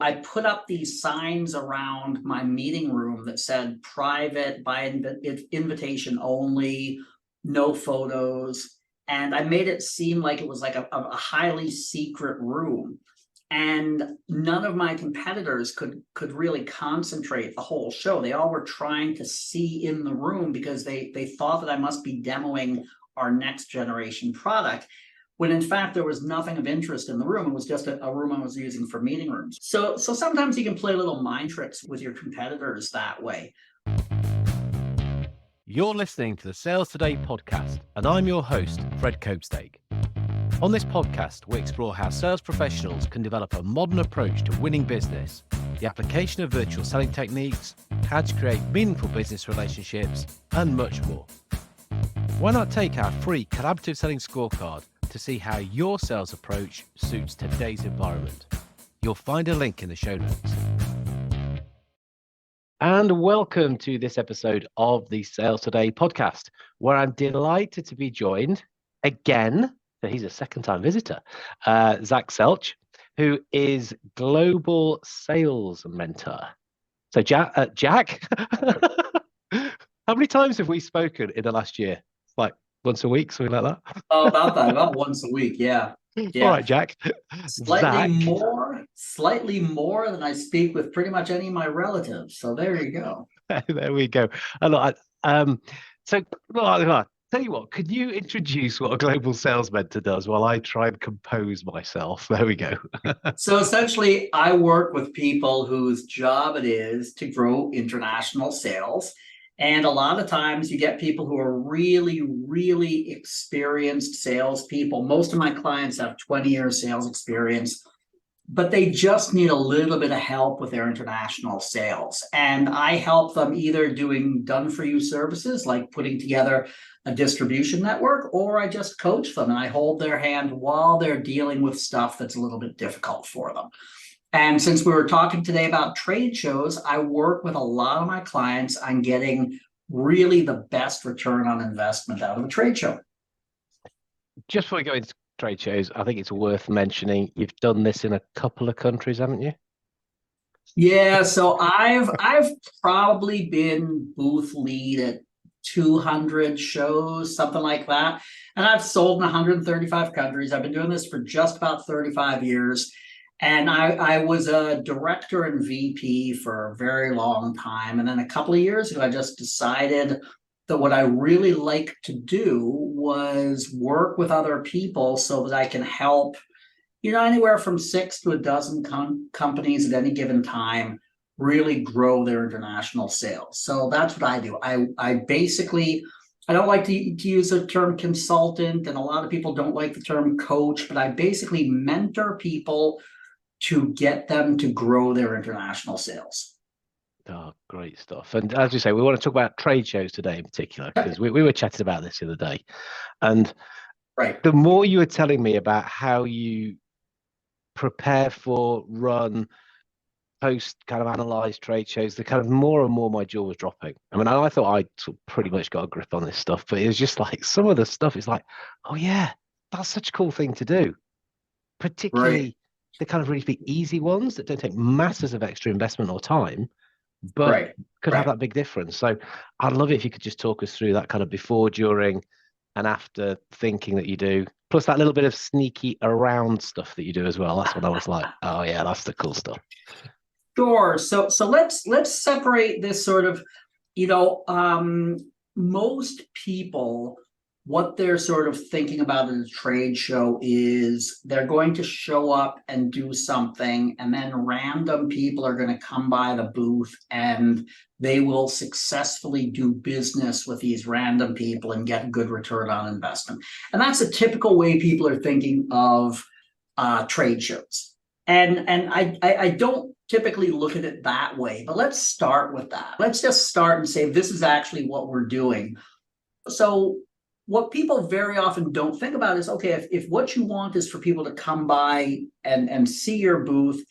I put up these signs around my meeting room that said private, by invitation only, no photos. And I made it seem like it was like a highly secret room. And none of my competitors could really concentrate the whole show. They all were trying to see in the room because they thought that I must be demoing our next generation product, when in fact there was nothing of interest in the room. It was just a room I was using for meeting rooms. So sometimes you can play little mind tricks with your competitors that way. You're listening to the Sales Today podcast, and I'm your host, Fred Copestake. On this podcast, we explore how sales professionals can develop a modern approach to winning business, the application of virtual selling techniques, how to create meaningful business relationships, and much more. Why not take our free collaborative selling scorecard to see how your sales approach suits today's environment? You'll find a link in the show notes. And welcome to this episode of the Sales Today podcast, where I'm delighted to be joined again. He's a second-time visitor, Zach Selch, who is Global Sales Mentor. So, Jack, how many times have we spoken in the last year? Like once a week, something like that? Oh, about once a week, yeah. All right, Jack. Slightly more than I speak with pretty much any of my relatives. So there you go. There we go. Tell you what, could you introduce what a global sales mentor does while I try and compose myself? There we go. So essentially, I work with people whose job it is to grow international sales. And a lot of times you get people who are really, really experienced salespeople. Most of my clients have 20 years sales experience, but they just need a little bit of help with their international sales. And I help them either doing done-for-you services, like putting together a distribution network, or I just coach them and I hold their hand while they're dealing with stuff that's a little bit difficult for them. And since we were talking today about trade shows, I work with a lot of my clients on getting really the best return on investment out of a trade show. Just before we go into trade shows, I think it's worth mentioning you've done this in a couple of countries, haven't you? Yeah, so I've probably been booth lead at 200 shows, something like that. And I've sold in 135 countries. I've been doing this for just about 35 years. And I was a director and VP for a very long time. And then a couple of years ago, I just decided that what I really like to do was work with other people so that I can help, anywhere from 6 to a dozen companies at any given time really grow their international sales. So that's what I do. I basically, I don't like to use the term consultant, and a lot of people don't like the term coach, but I basically mentor people to get them to grow their international sales. Oh, great stuff. And as you say, we want to talk about trade shows today in particular, because we were chatting about this the other day. And the more you were telling me about how you prepare for, run, post, kind of analyze trade shows, the kind of more and more my jaw was dropping. I mean, I thought I'd sort of pretty much got a grip on this stuff, but it was just like some of the stuff is like, oh yeah, that's such a cool thing to do. Particularly the kind of really big, easy ones that don't take masses of extra investment or time, but could have that big difference. So I'd love it if you could just talk us through that kind of before, during, and after thinking that you do, plus that little bit of sneaky around stuff that you do as well. That's what I was like, oh yeah, that's the cool stuff. Sure. So let's separate this sort of, most people, what they're sort of thinking about in a trade show is they're going to show up and do something, and then random people are going to come by the booth and they will successfully do business with these random people and get a good return on investment. And that's a typical way people are thinking of trade shows. And I don't typically look at it that way, but let's start with that. Let's just start and say, this is actually what we're doing. So what people very often don't think about is, okay, if what you want is for people to come by and see your booth,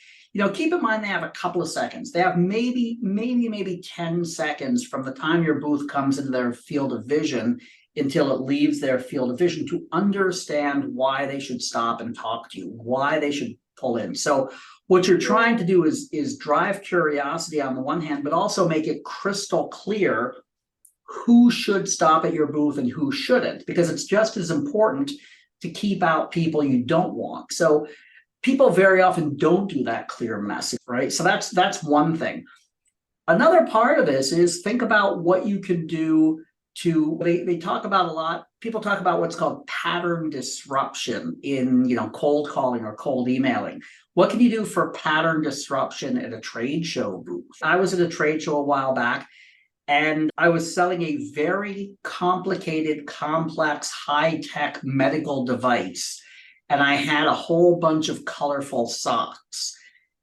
keep in mind they have a couple of seconds. They have maybe 10 seconds from the time your booth comes into their field of vision until it leaves their field of vision to understand why they should stop and talk to you, why they should pull in. So what you're trying to do is drive curiosity on the one hand, but also make it crystal clear who should stop at your booth and who shouldn't, because it's just as important to keep out people you don't want. So people very often don't do that clear message, right? So that's one thing. Another part of this is think about what you can do to, they talk about a lot, people talk about what's called pattern disruption in, cold calling or cold emailing. What can you do for pattern disruption at a trade show booth? I was at a trade show a while back, and I was selling a very complicated, complex, high-tech medical device. And I had a whole bunch of colorful socks.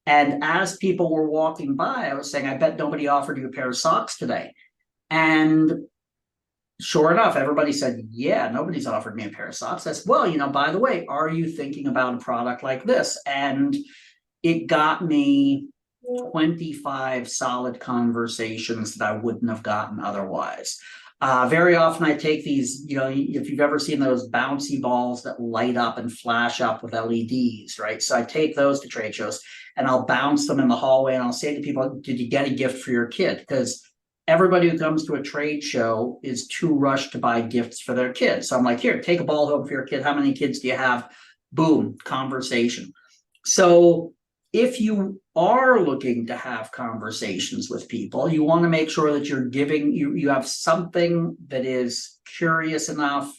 And as people were walking by, I was saying, I bet nobody offered you a pair of socks today. And sure enough, everybody said, yeah, nobody's offered me a pair of socks. I said, well, by the way, are you thinking about a product like this? And it got me 25 solid conversations that I wouldn't have gotten otherwise. Very often I take these, if you've ever seen those bouncy balls that light up and flash up with LEDs, right? So I take those to trade shows and I'll bounce them in the hallway and I'll say to people, did you get a gift for your kid? Because everybody who comes to a trade show is too rushed to buy gifts for their kids. So I'm like, here, take a ball home for your kid. How many kids do you have? Boom, conversation. So if you are looking to have conversations with people, you want to make sure that you're giving, you have something that is curious enough,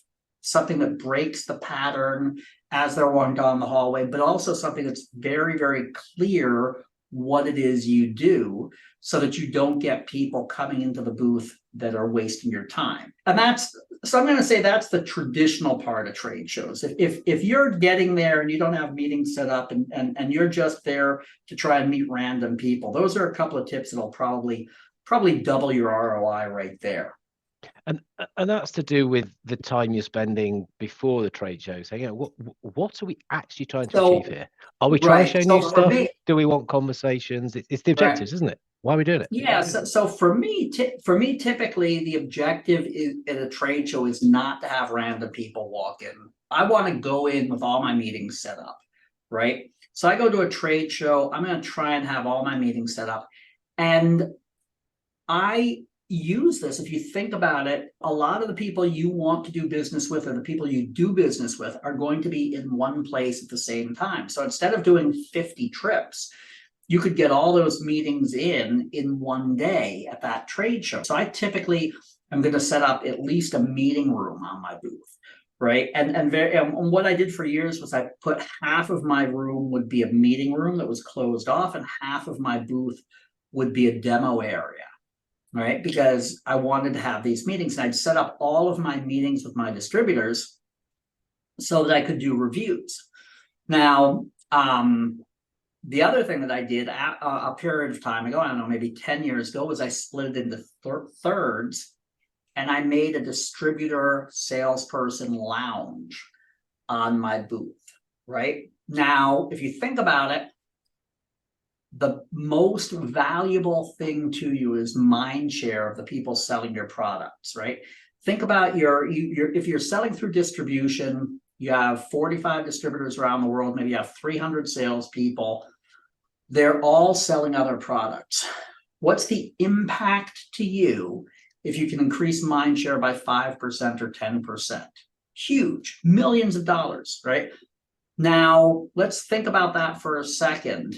something that breaks the pattern as they're walking down the hallway, but also something that's very, very clear what it is you do, so that you don't get people coming into the booth that are wasting your time. And so I'm going to say that's the traditional part of trade shows. If you're getting there and you don't have meetings set up and you're just there to try and meet random people, those are a couple of tips that'll probably double your ROI right there. And that's to do with the time you're spending before the trade show. So, what are we actually trying to achieve here? Are we trying to show new stuff? Do we want conversations? It's the objectives, isn't it? Why are we doing it? Yeah. So for me, typically the objective at a trade show is not to have random people walk in. I want to go in with all my meetings set up, right? So I go to a trade show. I'm going to try and have all my meetings set up, and I use this. If you think about it, a lot of the people you want to do business with or the people you do business with are going to be in one place at the same time. So instead of doing 50 trips, you could get all those meetings in one day at that trade show. So I typically am going to set up at least a meeting room on my booth, right? And what I did for years was I put half of my room would be a meeting room that was closed off, and half of my booth would be a demo area. Right? Because I wanted to have these meetings, and I'd set up all of my meetings with my distributors so that I could do reviews. Now, the other thing that I did a period of time ago, I don't know, maybe 10 years ago, was I split it into thirds, and I made a distributor salesperson lounge on my booth, right? Now, if you think about it, the most valuable thing to you is mind share of the people selling your products, right? Think about if you're selling through distribution, you have 45 distributors around the world, maybe you have 300 salespeople. They're all selling other products. What's the impact to you if you can increase mind share by 5% or 10%? Huge, millions of dollars, right? Now, let's think about that for a second.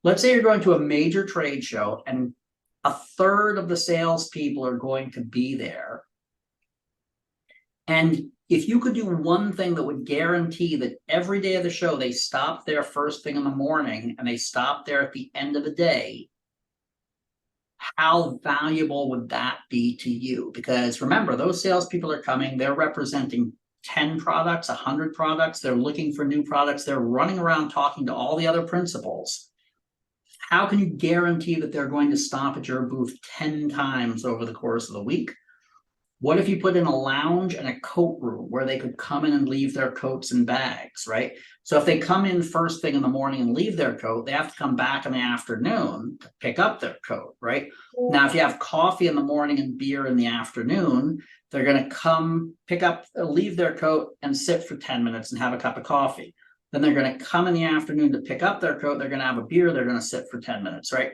Let's say you're going to a major trade show and a third of the salespeople are going to be there. And if you could do one thing that would guarantee that every day of the show, they stop there first thing in the morning and they stop there at the end of the day, how valuable would that be to you? Because remember, those salespeople are coming, they're representing 10 products, 100 products, they're looking for new products, they're running around talking to all the other principals. How can you guarantee that they're going to stop at your booth 10 times over the course of the week? What if you put in a lounge and a coat room where they could come in and leave their coats and bags, right? So if they come in first thing in the morning and leave their coat, they have to come back in the afternoon to pick up their coat, right? Now, if you have coffee in the morning and beer in the afternoon, they're going to come pick up, leave their coat and sit for 10 minutes and have a cup of coffee. then they're going to come in the afternoon to pick up their coat, they're going to have a beer, they're going to sit for 10 minutes, right?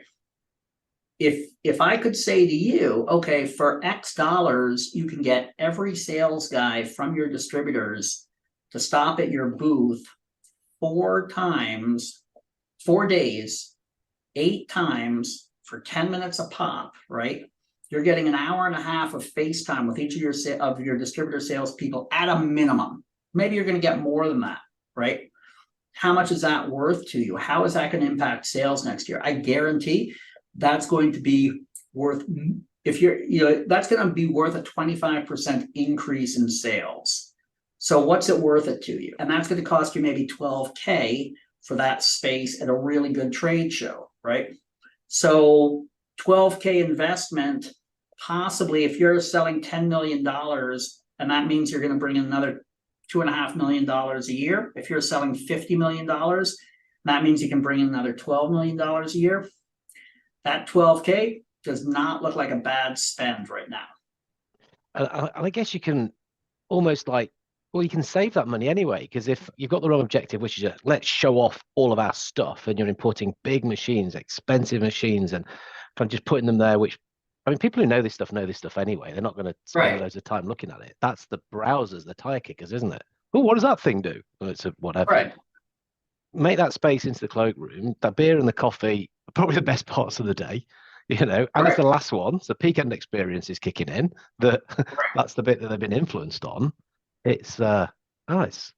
If I could say to you, okay, for X dollars, you can get every sales guy from your distributors to stop at your booth 4 times, 4 days, 8 times for 10 minutes a pop, right? You're getting an hour and a half of face time with each of your distributor salespeople at a minimum. Maybe you're going to get more than that, right? How much is that worth to you? How is that going to impact sales next year? I guarantee that's going to be worth, that's going to be worth a 25% increase in sales. So what's it worth it to you? And that's going to cost you maybe $12K for that space at a really good trade show, right? So $12K investment, possibly if you're selling $10 million, and that means you're going to bring in another $2.5 million a year. If you're selling $50 million, that means you can bring in another $12 million a year. That $12K does not look like a bad spend right now. And I guess you can almost you can save that money anyway, because if you've got the wrong objective, which is let's show off all of our stuff, and you're importing big machines, expensive machines, and kind of just putting them there, which, I mean, people who know this stuff anyway. They're not going to spend loads of time looking at it. That's the browsers, the tire kickers, isn't it? Oh, what does that thing do? Well, it's a whatever. Right. Make that space into the cloakroom. The beer and the coffee are probably the best parts of the day, and it's the last one. So peak end experience is kicking in. That's the bit that they've been influenced on. It's it's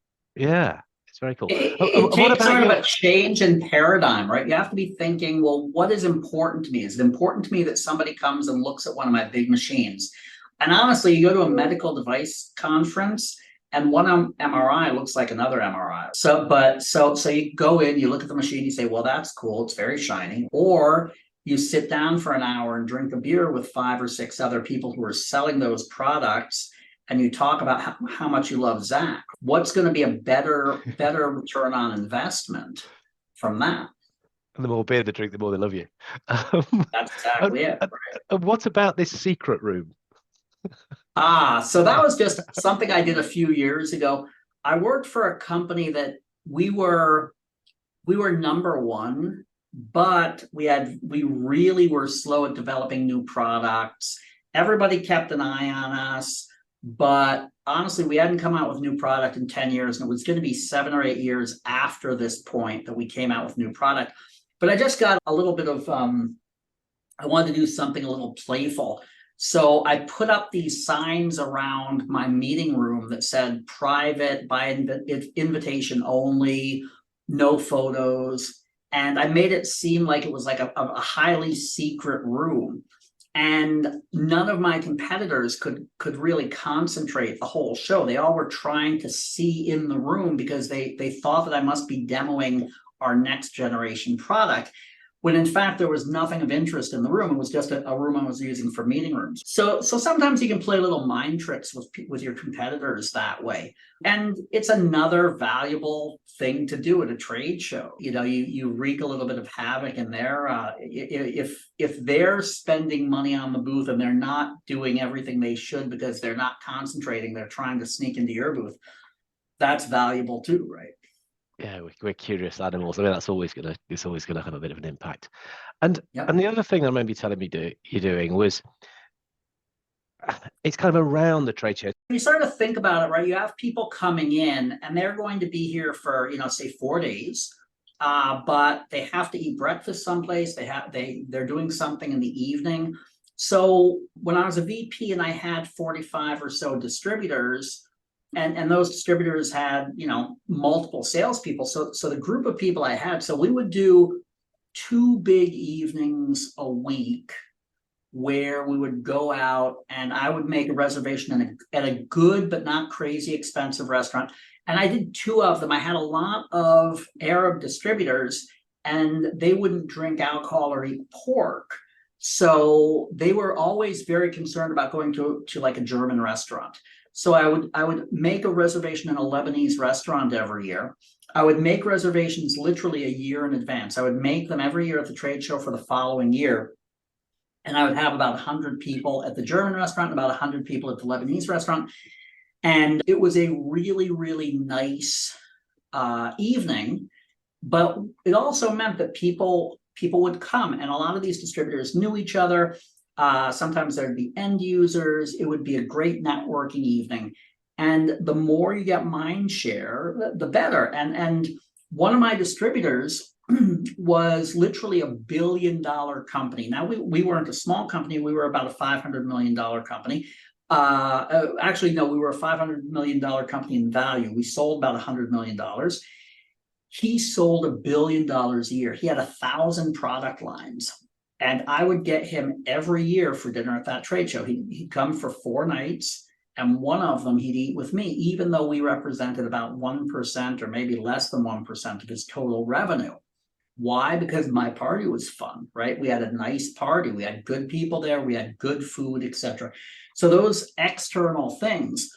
very cool. It takes sort of a change in paradigm, right? You have to be thinking, well, what is important to me? Is it important to me that somebody comes and looks at one of my big machines? And honestly, you go to a medical device conference, and one MRI looks like another MRI. So you go in, you look at the machine, you say, well, that's cool, it's very shiny. Or you sit down for an hour and drink a beer with 5 or 6 other people who are selling those products, and you talk about how much you love Zach. What's going to be a better return on investment from that? And the more beer they drink, the more they love you. That's exactly it. And what about this secret room? So that was just something I did a few years ago. I worked for a company that we were number one, but we really were slow at developing new products. Everybody kept an eye on us, but honestly, we hadn't come out with new product in 10 years, and it was going to be 7 or 8 years after this point that we came out with new product. But I just got a little bit of, I wanted to do something a little playful. So I put up these signs around my meeting room that said private, by invitation only, no photos. And I made it seem like it was like a highly secret room. And none of my competitors could really concentrate the whole show. They all were trying to see in the room because they thought that I must be demoing our next generation product, when in fact there was nothing of interest in the room. It was just a room I was using for meeting rooms. So sometimes you can play little mind tricks with your competitors that way. And it's another valuable thing to do at a trade show. You wreak a little bit of havoc in there. If they're spending money on the booth and they're not doing everything they should because they're not concentrating, they're trying to sneak into your booth, that's valuable too, right? Yeah, we're curious animals. I mean, it's always gonna have a bit of an impact. And the other thing I remember you telling me you're doing was, it's kind of around the trade show. You start to think about it, right? You have people coming in, and they're going to be here for say 4 days, but they have to eat breakfast someplace. They're doing something in the evening. So when I was a VP and I had 45 or so distributors. And those distributors had, multiple salespeople. So the group of people I had, so we would do 2 big evenings a week where we would go out, and I would make a reservation at a good but not crazy expensive restaurant. And I did 2 of them. I had a lot of Arab distributors, and they wouldn't drink alcohol or eat pork. So they were always very concerned about going to like a German restaurant. So I would make a reservation in a Lebanese restaurant every year. I would make reservations literally a year in advance. I would make them every year at the trade show for the following year. And I would have about 100 people at the German restaurant, about 100 people at the Lebanese restaurant. And it was a really, really nice evening, but it also meant that people would come, and a lot of these distributors knew each other. Sometimes there'd be end users. It would be a great networking evening. And the more you get mind share, the better. And one of my distributors was literally $1 billion company. Now, we weren't a small company. We were about a $500 million company. Actually, no, we were a $500 million company in value. We sold about $100 million. He sold $1 billion a year. He had 1,000 product lines. And I would get him every year for dinner at that trade show. He'd come for 4 nights, and one of them he'd eat with me, even though we represented about 1% or maybe less than 1% of his total revenue. Why? Because my party was fun, right? We had a nice party. We had good people there. We had good food, etc. So those external things,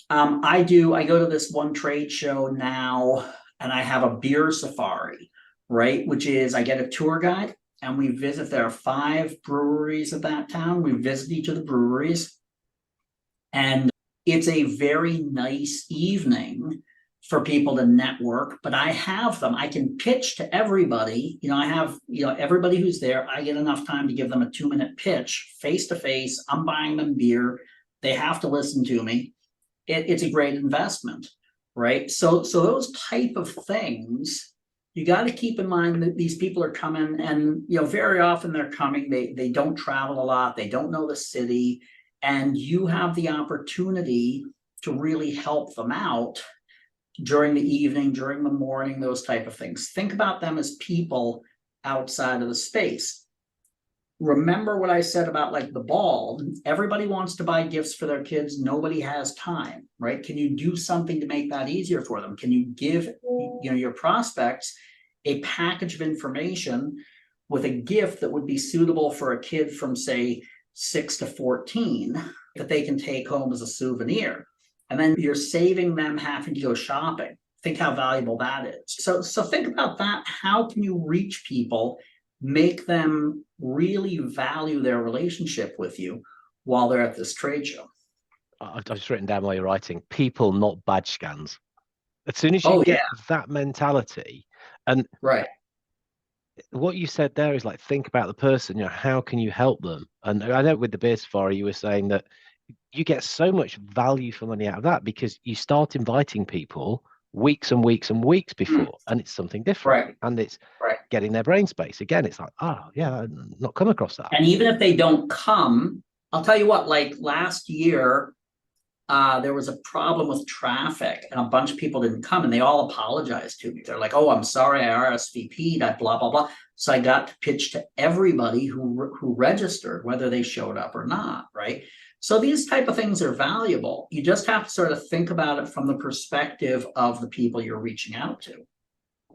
I go to this one trade show now, and I have a beer safari, right? Which is I get a tour guide, and we visit. There are 5 breweries of that town. We visit each of the breweries, and it's a very nice evening for people to network. But I have them. I can pitch to everybody. I have everybody who's there. I get enough time to give them a 2-minute pitch, face to face. I'm buying them beer. They have to listen to me. It's a great investment, right? So those type of things, you got to keep in mind that these people are coming, and very often they're coming. They don't travel a lot. They don't know the city, and you have the opportunity to really help them out during the evening, during the morning, those type of things. Think about them as people outside of the space. Remember what I said about like the ball. Everybody wants to buy gifts for their kids. Nobody has time, right? Can you do something to make that easier for them? Can you give your prospects a package of information with a gift that would be suitable for a kid from, say, 6 to 14 that they can take home as a souvenir? And then you're saving them having to go shopping. Think how valuable that is. So think about that. How can you reach people, make them really value their relationship with you while they're at this trade show? I've just written down while you're writing, people, not badge scans. As soon as you get that mentality, and right, what you said there is like, think about the person, how can you help them? And I know with the beer safari, you were saying that you get so much value for money out of that because you start inviting people weeks and weeks and weeks before, and it's something different, right, and it's right. getting their brain space. Again, it's like, oh yeah, I've not come across that. And even if they don't come, I'll tell you what, like last year, there was a problem with traffic, and a bunch of people didn't come, and they all apologized to me. They're like, oh, I'm sorry, I RSVP'd, I blah, blah, blah. So I got to pitch to everybody who registered, whether they showed up or not, right? So these type of things are valuable. You just have to sort of think about it from the perspective of the people you're reaching out to.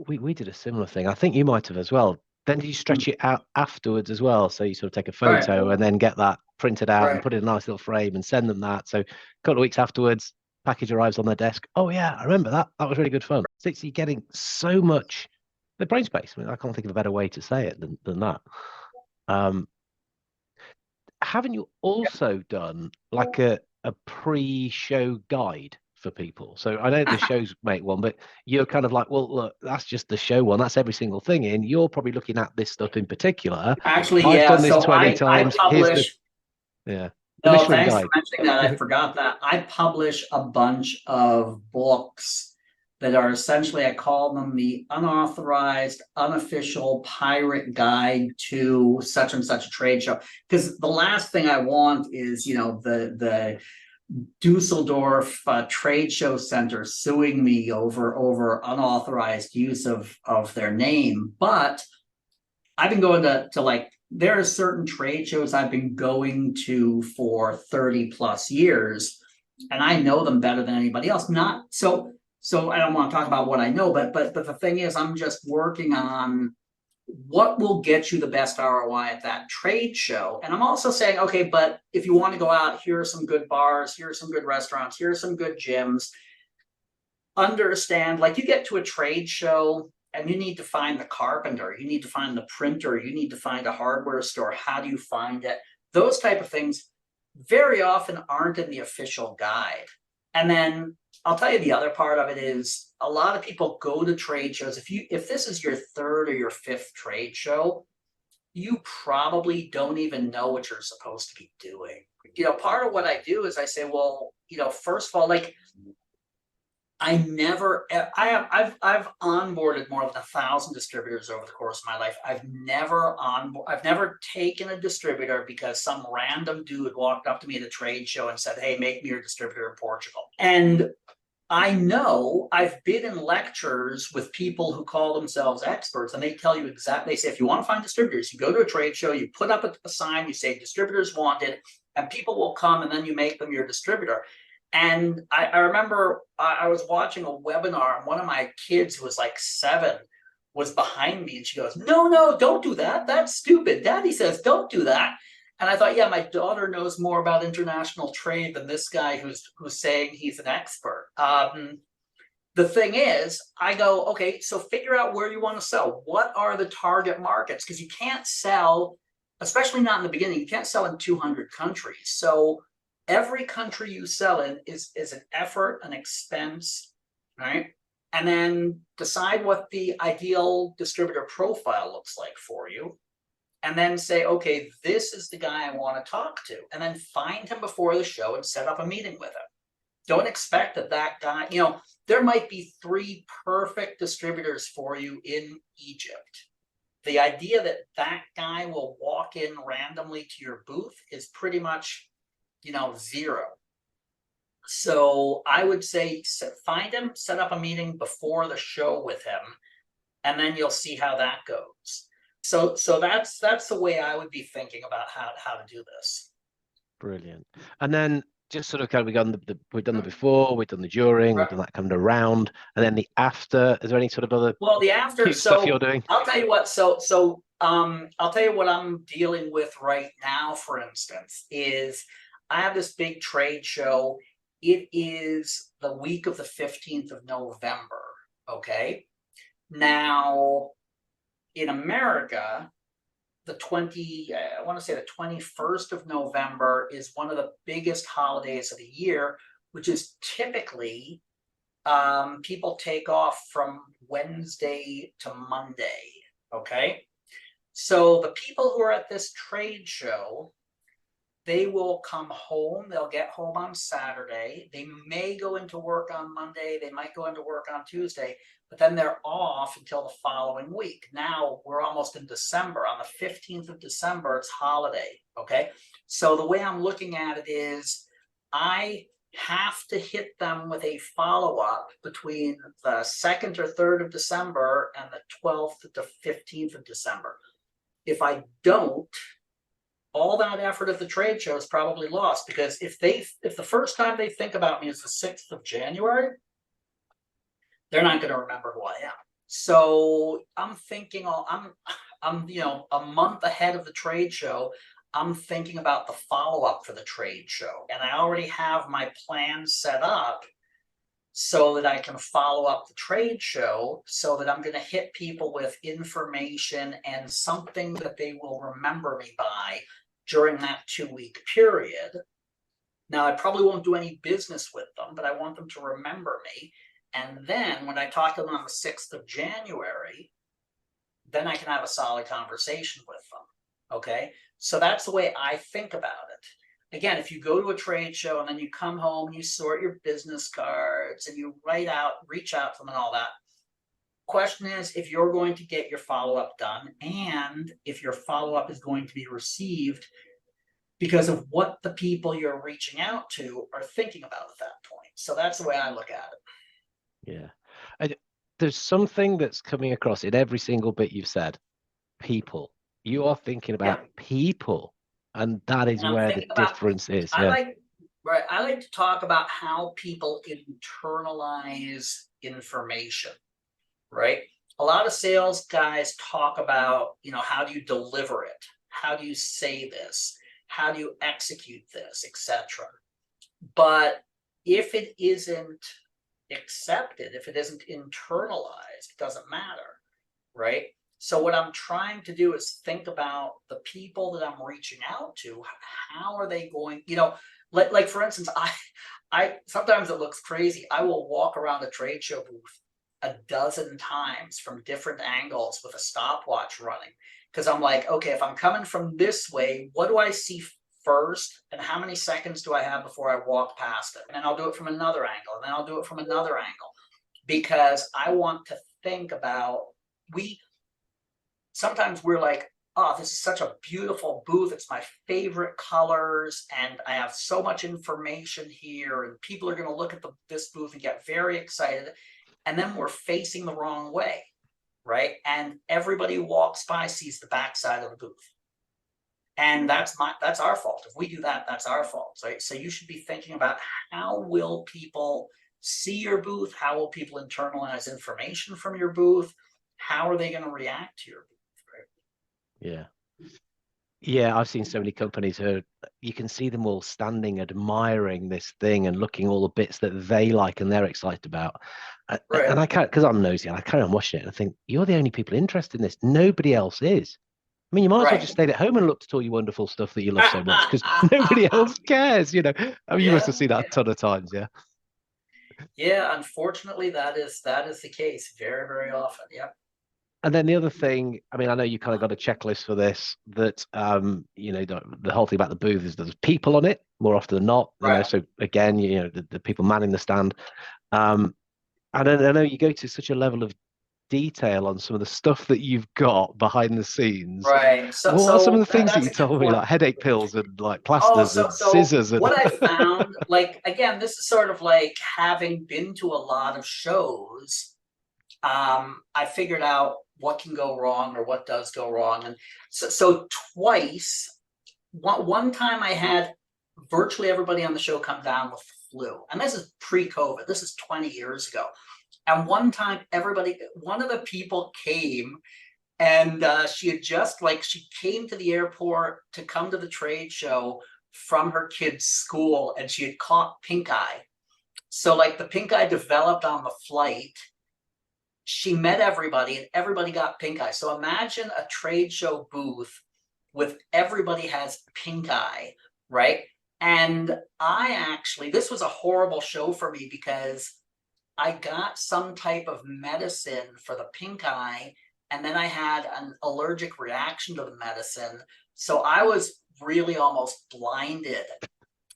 We did a similar thing. I think you might have as well. Then did you stretch it out afterwards as well? So you sort of take a photo and then get that printed out and put it in a nice little frame and send them that. So a couple of weeks afterwards, package arrives on their desk. Oh yeah, I remember that. That was really good fun. So you're getting so much the brain space. I mean, I can't think of a better way to say it than that. Haven't you also done like a pre-show guide for people? So I know the shows make one, but you're kind of like, well, look, that's just the show one. That's every single thing in. You're probably looking at this stuff in particular. Actually, I've done this so 20 times. I publish. The No, Michelin thanks guide. for mentioning that. I forgot that. I publish a bunch of books that are essentially, I call them the unauthorized, unofficial pirate guide to such and such a trade show. Because the last thing I want is, the Dusseldorf trade show center suing me over unauthorized use of their name. But I've been going to like, there are certain trade shows I've been going to for 30 plus years, and I know them better than anybody else. Not so I don't want to talk about what I know, but the thing is, I'm just working on what will get you the best ROI at that trade show. And I'm also saying, okay, but if you want to go out, here are some good bars, here are some good restaurants, here are some good gyms. Understand, like, you get to a trade show and you need to find the carpenter, you need to find the printer, you need to find a hardware store. How do you find it? Those type of things very often aren't in the official guide. And then I'll tell you the other part of it is a lot of people go to trade shows. If this is your third or your fifth trade show, you probably don't even know what you're supposed to be doing. Part of what I do is I say, well, first of all, like I've onboarded more than 1,000 distributors over the course of my life. I've never taken a distributor because some random dude walked up to me at a trade show and said, hey, make me your distributor in Portugal. And I know I've been in lectures with people who call themselves experts, and they tell you exactly, they say, if you want to find distributors, you go to a trade show, you put up a sign, you say distributors wanted, and people will come, and then you make them your distributor. And I remember I was watching a webinar, and one of my kids, who was like 7, was behind me, and she goes, no, don't do that. That's stupid. Daddy says, don't do that. And I thought, yeah, my daughter knows more about international trade than this guy who's saying he's an expert. The thing is, I go, okay, so figure out where you want to sell. What are the target markets? Because you can't sell, especially not in the beginning, you can't sell in 200 countries. So every country you sell in is an effort, an expense, right? And then decide what the ideal distributor profile looks like for you. And then say, okay, this is the guy I want to talk to. And then find him before the show and set up a meeting with him. Don't expect that guy, there might be 3 perfect distributors for you in Egypt. The idea that guy will walk in randomly to your booth is pretty much, 0. So I would say find him, set up a meeting before the show with him, and then you'll see how that goes. So that's the way I would be thinking about how to do this. Brilliant. And then just sort of kind of we've done the before, we've done the during, we've done that kind of around, and then the after. Is there any sort of other the after cute stuff you're doing? I'll tell you what. I'll tell you what I'm dealing with right now. For instance, is I have this big trade show. It is the week of the 15th of November. Okay, now in America, I want to say the 21st of November is one of the biggest holidays of the year, which is typically people take off from Wednesday to Monday. Okay, so the people who are at this trade show, they will come home. They'll get home on Saturday. They may go into work on Monday. They might go into work on Tuesday, but then they're off until the following week. Now we're almost in December. On the 15th of December, it's holiday. Okay. So the way I'm looking at it is I have to hit them with a follow-up between the 2nd or 3rd of December and the 12th to 15th of December. If I don't, all that effort at the trade show is probably lost, because if the first time they think about me is the 6th of January, they're not going to remember who I am. So I'm thinking, I'm a month ahead of the trade show. I'm thinking about the follow-up for the trade show, and I already have my plan set up so that I can follow up the trade show, so that I'm going to hit people with information and something that they will remember me by during that 2-week period. Now, I probably won't do any business with them, but I want them to remember me. And then when I talk to them on the 6th of January, then I can have a solid conversation with them. Okay, so that's the way I think about it. Again, if you go to a trade show and then you come home and you sort your business cards and you reach out to them and all that, question is if you're going to get your follow-up done, and if your follow-up is going to be received because of what the people you're reaching out to are thinking about at that point. So that's the way I look at it. Yeah. There's something that's coming across in every single bit you've said. People. You are thinking about people, and that is where the difference is. I like to talk about how people internalize information, right? A lot of sales guys talk about, how do you deliver it? How do you say this? How do you execute this, etc.? But if it isn't accepted, if it isn't internalized, it doesn't matter, right? So what I'm trying to do is think about the people that I'm reaching out to. How are they going, like for instance, I sometimes it looks crazy. I will walk around a trade show booth a dozen times from different angles with a stopwatch running. Because I'm like, okay, if I'm coming from this way, what do I see first? And how many seconds do I have before I walk past it? And then I'll do it from another angle, and then I'll do it from another angle. Because I want to think about, sometimes we're like, oh, this is such a beautiful booth. It's my favorite colors, and I have so much information here, and people are going to look at this booth and get very excited. And then we're facing the wrong way, right? And everybody who walks by sees the backside of the booth. And that's our fault. If we do that, that's our fault, right? So you should be thinking about, how will people see your booth? How will people internalize information from your booth? How are they going to react to your booth, right? Yeah, I've seen so many companies who you can see them all standing, admiring this thing and looking all the bits that they like and they're excited about. Right. And I can't, because I'm nosy, and I carry on watching it and I think, you're the only people interested in this. Nobody else is. I mean, you might as well just stay at home and looked at all your wonderful stuff that you love so much, because nobody else cares, I mean, you must have seen that a ton of times, yeah? Yeah, unfortunately, that is the case very, very often. Yep. And then the other thing, I mean, I know you kind of got a checklist for this, that the whole thing about the booth is there's people on it more often than not. So again, the people manning the stand. And I know you go to such a level of detail on some of the stuff that you've got behind the scenes. Right. So what are some of the things that you told me, like headache pills and like plasters and scissors? And what I found, like, again, this is sort of like having been to a lot of shows. I figured out what can go wrong or what does go wrong. And so twice, one time I had virtually everybody on the show come down with the flu. And this is pre-COVID. This is 20 years ago. And one time one of the people came, and she had she came to the airport to come to the trade show from her kid's school, and she had caught pink eye. So like the pink eye developed on the flight. She met everybody, and everybody got pink eye. So imagine a trade show booth with everybody has pink eye, right? And this was a horrible show for me, because I got some type of medicine for the pink eye, and then I had an allergic reaction to the medicine. So I was really almost blinded.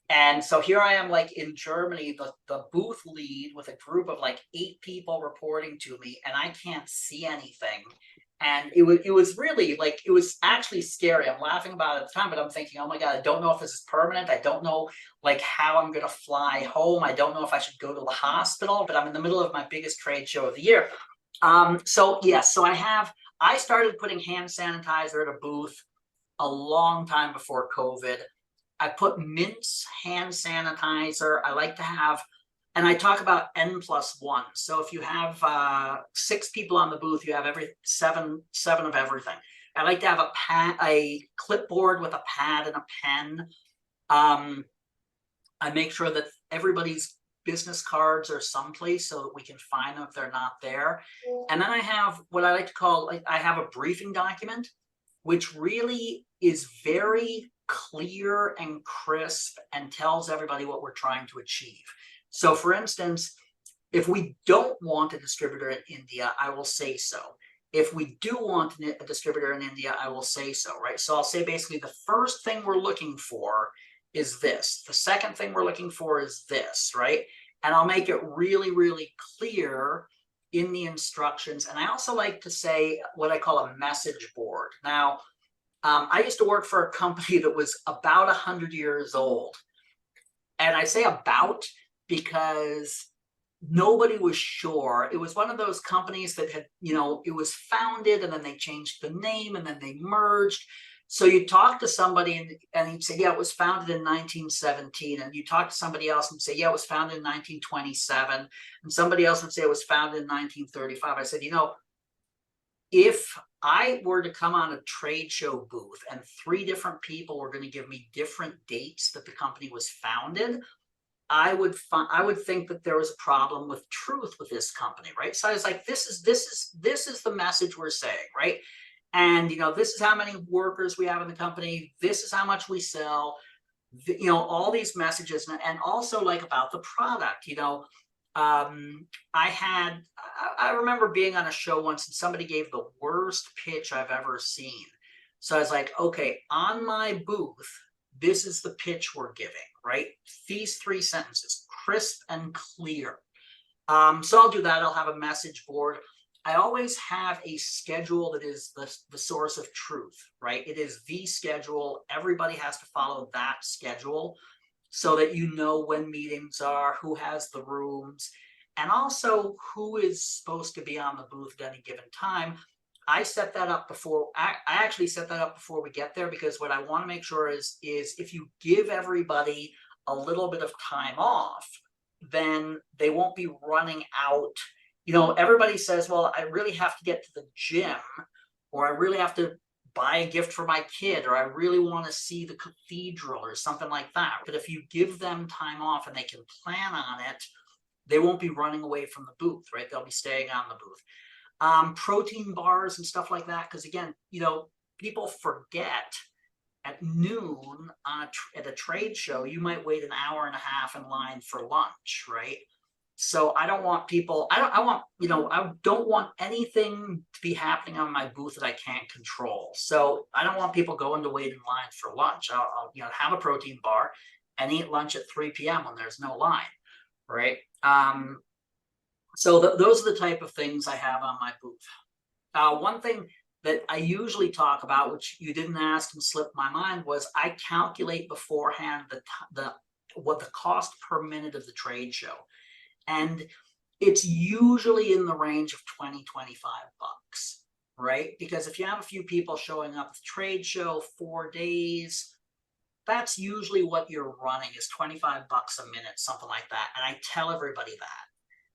And so here I am, like in Germany, the booth lead with a group of like 8 people reporting to me, and I can't see anything. And it was really like, it was actually scary. I'm laughing about it at the time, but I'm thinking, oh my God, I don't know if this is permanent. I don't know like how I'm going to fly home. I don't know if I should go to the hospital, but I'm in the middle of my biggest trade show of the year. So I started putting hand sanitizer at a booth a long time before COVID. I put Mint's hand sanitizer. I like to have, and I talk about N+1. So if you have 6 people on the booth, you have seven of everything. I like to have a clipboard with a pad and a pen. I make sure that everybody's business cards are someplace so that we can find them if they're not there. And then I have what I like to call, I have a briefing document, which really is very clear and crisp and tells everybody what we're trying to achieve. So for instance, if we don't want a distributor in India, I will say so. If we do want a distributor in India, I will say so, right? So I'll say basically the first thing we're looking for is this. The second thing we're looking for is this, right? And I'll make it really, really clear in the instructions. And I also like to say what I call a message board. Now, I used to work for a company that was about 100 years old. And I say about because nobody was sure. It was one of those companies that had, it was founded and then they changed the name and then they merged. So you talk to somebody and he'd say, yeah, it was founded in 1917. And you talk to somebody else and say, yeah, it was founded in 1927. And somebody else would say it was founded in 1935. I said, if I were to come on a trade show booth and 3 different people were going to give me different dates that the company was founded, I would think that there was a problem with truth with this company, right? So I was like, this is the message we're saying, right? And this is how many workers we have in the company. This is how much we sell. All these messages, and also like about the product. I remember being on a show once and somebody gave the worst pitch I've ever seen. So I was like, okay, on my booth, this is the pitch we're giving, right? These 3 sentences, crisp and clear. So I'll do that. I'll have a message board. I always have a schedule that is the source of truth, right? It is the schedule. Everybody has to follow that schedule so that you know when meetings are, who has the rooms, and also who is supposed to be on the booth at any given time. I set that up before, I actually set that up before we get there, because what I want to make sure is if you give everybody a little bit of time off, then they won't be running out. Everybody says, well, I really have to get to the gym, or I really have to buy a gift for my kid, or I really want to see the cathedral or something like that. But if you give them time off and they can plan on it, they won't be running away from the booth, right? They'll be staying on the booth. Protein bars and stuff like that, because again, people forget at noon at a trade show, you might wait an hour and a half in line for lunch, right? So I don't want people, I don't want anything to be happening on my booth that I can't control. So I don't want people going to wait in line for lunch. I'll have a protein bar and eat lunch at 3 p.m. when there's no line, right? So those are the type of things I have on my booth. One thing that I usually talk about, which you didn't ask and slipped my mind, was I calculate beforehand what the cost per minute of the trade show. And it's usually in the range of 20, 25 bucks, right? Because if you have a few people showing up at the trade show 4 days, that's usually what you're running, is 25 bucks a minute, something like that. And I tell everybody that.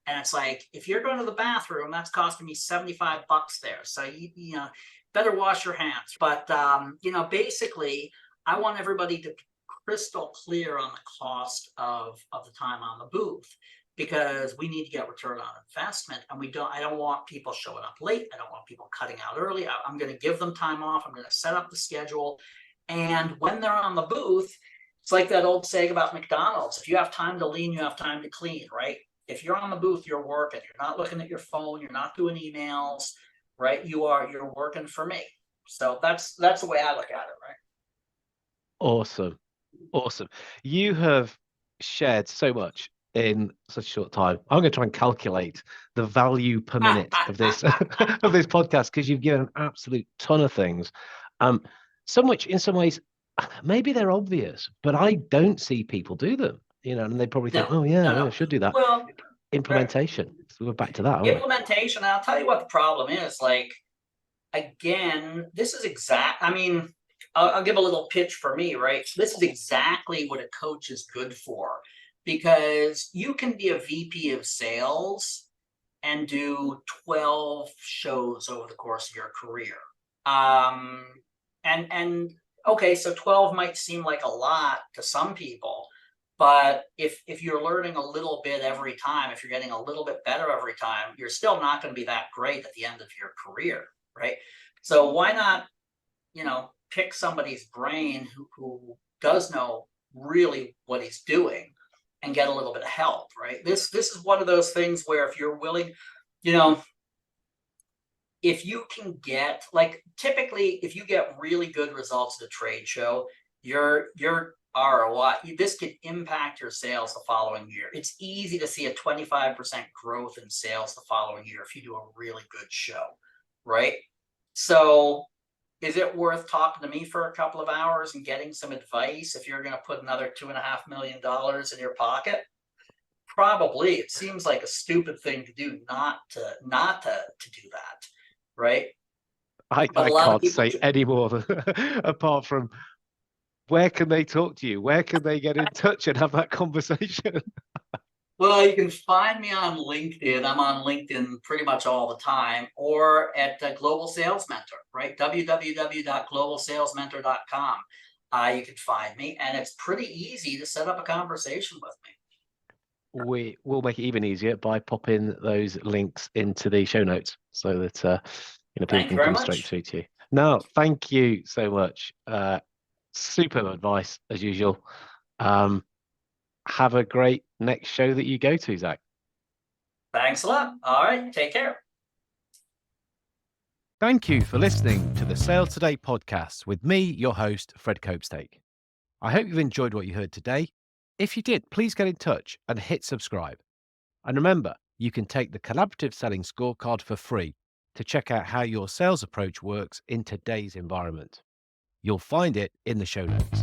And it's like, if you're going to the bathroom, that's costing me 75 bucks there. So you better wash your hands. But basically, I want everybody to be crystal clear on the cost of the time on the booth, because we need to get return on investment. And I don't want people showing up late. I don't want people cutting out early. I'm going to give them time off. I'm going to set up the schedule. And when they're on the booth, it's like that old saying about McDonald's: if you have time to lean, you have time to clean, right? If you're on the booth, you're working. You're not looking at your phone. You're not doing emails, right? You're working for me. So that's the way I look at it, right? Awesome. You have shared so much in such a short time. I'm going to try and calculate the value per minute of this of this podcast, because you've given an absolute ton of things. So much, in some ways, maybe they're obvious, but I don't see people do them. And they probably think, oh yeah, I should do that. Well, implementation. So we're back to that. Implementation. I'll tell you what the problem is. Like, again, this is I'll give a little pitch for me, right? This is exactly what a coach is good for, because you can be a VP of sales and do 12 shows over the course of your career. And okay, so 12 might seem like a lot to some people, but if you're learning a little bit every time, if you're getting a little bit better every time, you're still not going to be that great at the end of your career, right? So why not, pick somebody's brain who does know really what he's doing and get a little bit of help, right? This is one of those things where if you're willing, if you can get, like, typically, if you get really good results at a trade show, your ROI, this could impact your sales the following year. It's easy to see a 25% growth in sales the following year if you do a really good show, right? So is it worth talking to me for a couple of hours and getting some advice if you're going to put another $2.5 million in your pocket? Probably. It seems like a stupid thing to do not to do that, right? I can't say any more than, apart from, where can they talk to you? Where can they get in touch and have that conversation? Well, you can find me on LinkedIn. I'm on LinkedIn pretty much all the time, or at Global Sales Mentor, right? www.globalsalesmentor.com. You can find me, and it's pretty easy to set up a conversation with me. we will make it even easier by popping those links into the show notes so that people can come straight through to you. No, thank you so much. Superb advice as usual. Have a great next show that you go to, Zach. Thanks a lot. All right, take care. Thank you for listening to the Sales Today podcast with me, your host, Fred Copestake. I hope you've enjoyed what you heard today. If you did, please get in touch and hit subscribe. And remember, you can take the Collaborative Selling Scorecard for free to check out how your sales approach works in today's environment. You'll find it in the show notes.